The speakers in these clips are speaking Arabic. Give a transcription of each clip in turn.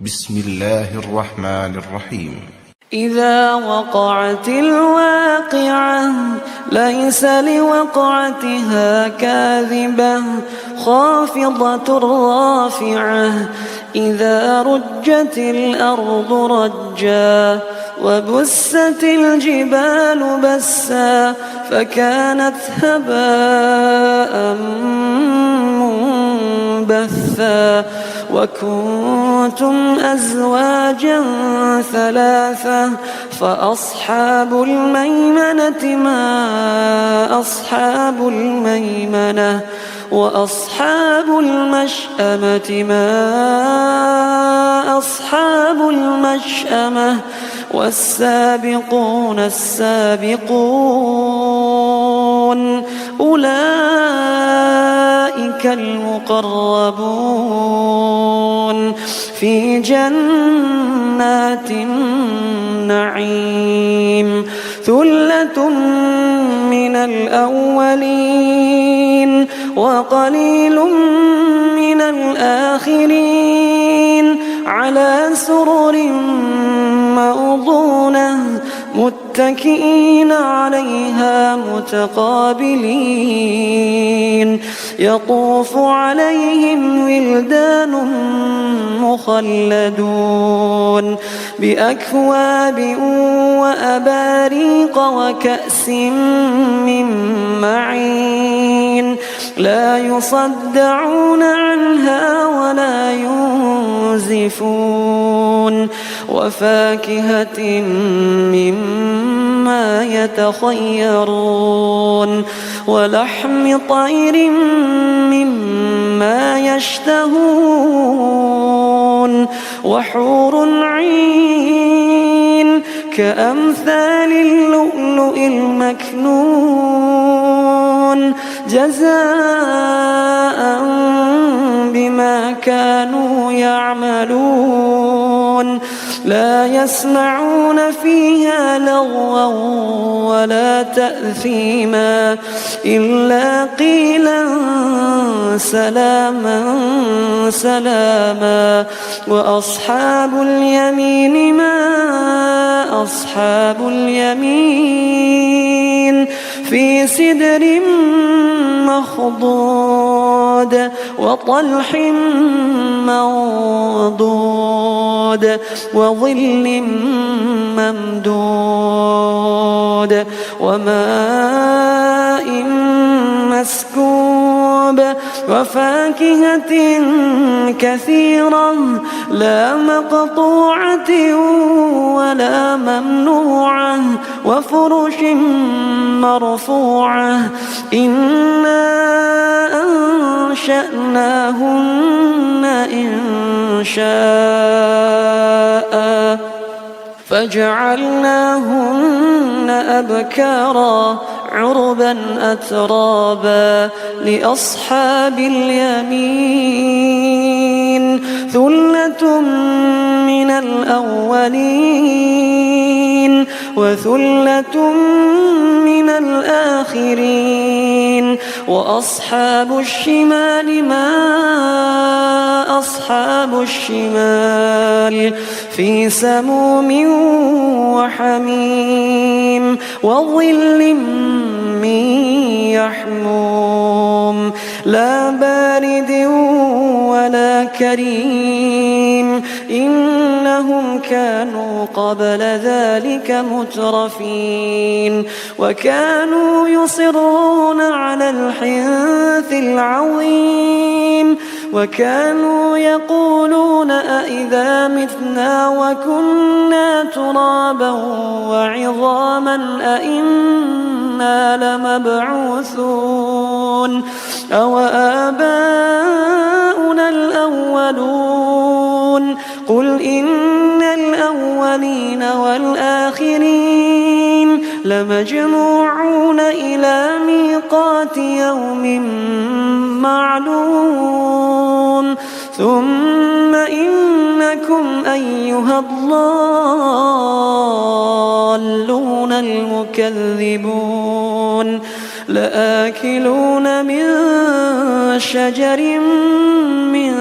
بسم الله الرحمن الرحيم. إذا وقعت الواقعة ليس لوقعتها كاذبة خافضة رافعة إذا رجت الأرض رجا وبست الجبال بسا فكانت هباء منبثا وكنتم أزواجا ثلاثة فأصحاب الميمنة ما أصحاب الميمنة وأصحاب المشأمة ما أصحاب المشأمة والسابقون السابقون أولئك المقربون في جنات النعيم ثلة من الأولين وقليل من الآخرين على سرر موضونة متكئين عليها متقابلين يطوف عليهم ولدان مخلدون بأكواب وأباريق وكأس من معين لا يصدعون عنها ولا ينزفون وفاكهة مما يتخيرون ولحم طير مما يشتهون وحور عين كأمثال اللؤلؤ المكنون جزاء بما كانوا يعملون لا يسمعون فيها لغوا ولا تأثيما إلا قيلا سلاما سلاما وأصحاب اليمين ما أصحاب اليمين في سدر مخضود وطلح منضود وظل ممدود وماء مسكوب وفاكهة كثيرة لا مقطوعة ولا ممنوعة وفرش مرفوعة إنا أنشأناهن إنشاء فجعلناهن أبكارا عربا أترابا لأصحاب اليمين ثلة من الأولين وثلة من الآخرين وأصحاب الشمال ما أصحاب الشمال في سموم وحميم وظل من يحموم لا بارد ولا كريم إنهم كانوا قبل ذلك مترفين وكانوا يصرون على الحنث العظيم وكانوا يقولون أئذا متنا وكنا ترابا وعظاما أئنا لمبعوثون أو آباؤنا الأولون قل إن الأولين والآخرين لمجموعون إلى ميقات يوم معلوم ثم إنكم أيها الضالون المكذبون لآكلون من شجر من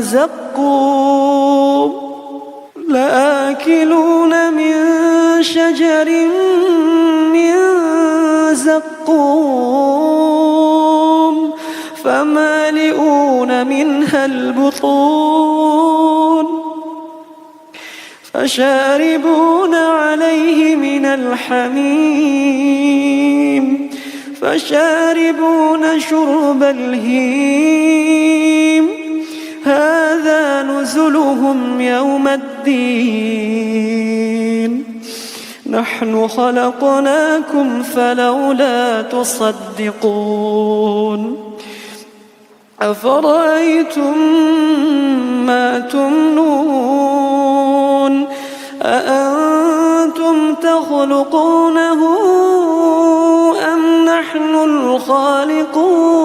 زقوم لآكلون من شجر من زقوم فمالئون منها البطون فشاربون عليه من الحميم فشاربون شرب الهيم هذا نزلهم يوم الدين نحن خلقناكم فلولا تصدقون أفرأيتم ما تمنون أأنتم تخلقونه أم نحن الخالقون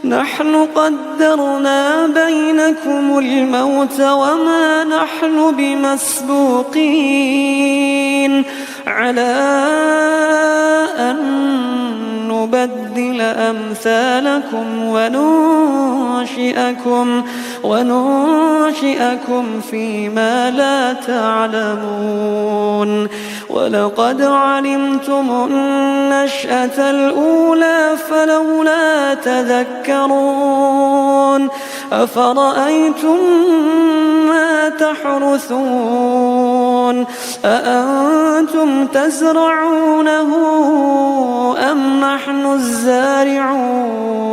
نحن قدرنا بينكم الموت وما نحن بمسبوقين على أن نبدل أمثالكم وننشئكم فيما لا تعلمون ولقد علمتم النشأة الأولى فلولا تذكرون أفرأيتم ما تحرثون أأنتم تزرعونه أم نحن الزارعون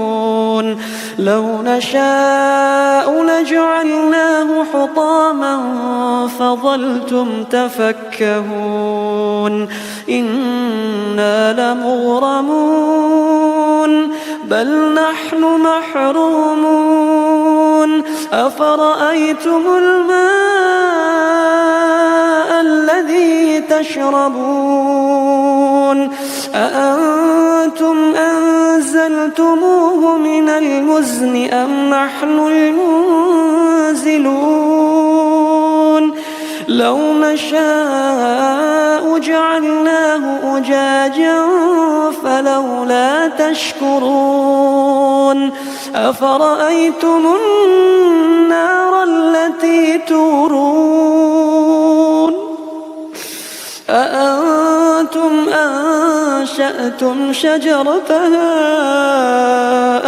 لو نشاء لجعلناه حطاما فظلتم تفكهون إنا لمغرمون بل نحن محرومون أفرأيتم الماء الذي تشربون أأنتم أنزلتموه من المزن أم نحن المنزلون لو نشاء جعلناه أجاجا فلولا تشكرون أفرأيتم النار التي تورون أأنتم أنشأتم شجرتها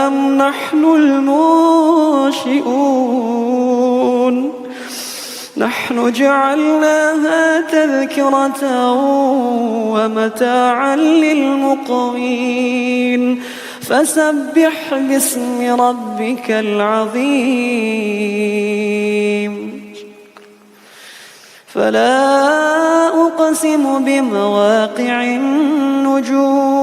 أم نحن المنشئون نحن جعلناها تذكرة ومتاعا للمقوين فسبح باسم ربك العظيم فلا أقسم بمواقع النجوم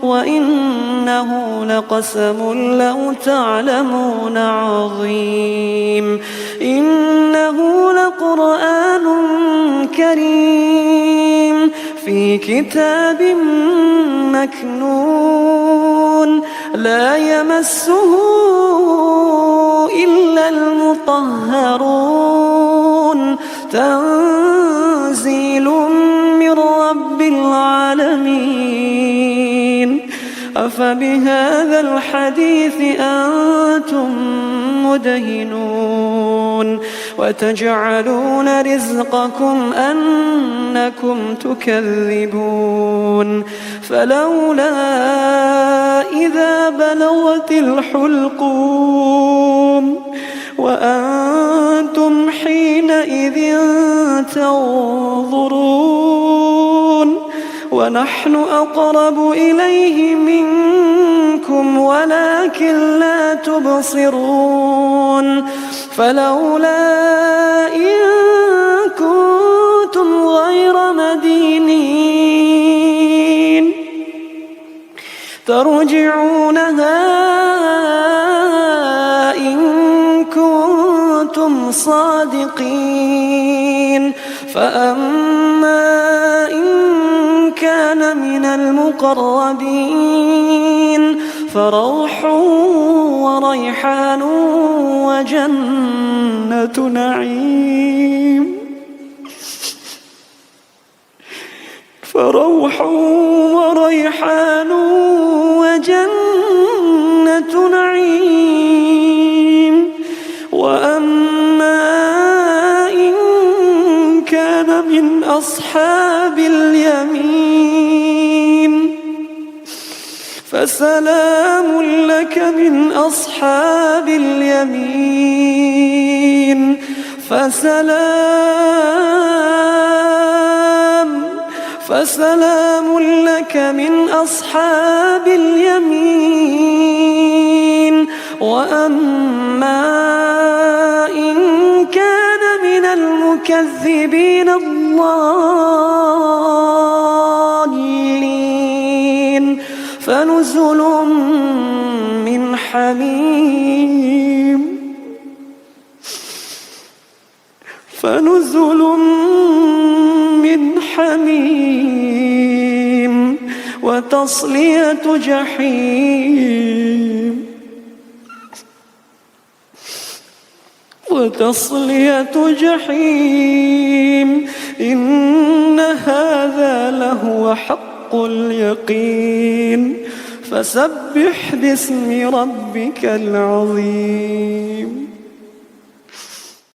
وإنه لقسم لو تعلمون عظيم إنه لقرآن كريم في كتاب مكنون لا يمسه إلا المطهرون تنزيل من رب العالمين أفبهذا الحديث أنتم مدهنون وتجعلون رزقكم أنكم تكذبون فلولا إذا بلغت الحلقوم وأنتم حينئذ تنظرون ونحن أقرب إليه منكم ولكن لا تبصرون فلولا إن كنتم غير مدينين ترجعونها إن كنتم صادقين فأما إن كان من المقربين فروح وريحان وجنة نعيم فروح وريحان وجنة نعيم وأما من أصحاب اليمين فسلام لك من أصحاب اليمين فسلام لك من أصحاب اليمين وأما إن كان من المكذبين الضالين فنزل من حميم وتصلية جحيم إن هذا لهو حق اليقين فسبح باسم ربك العظيم.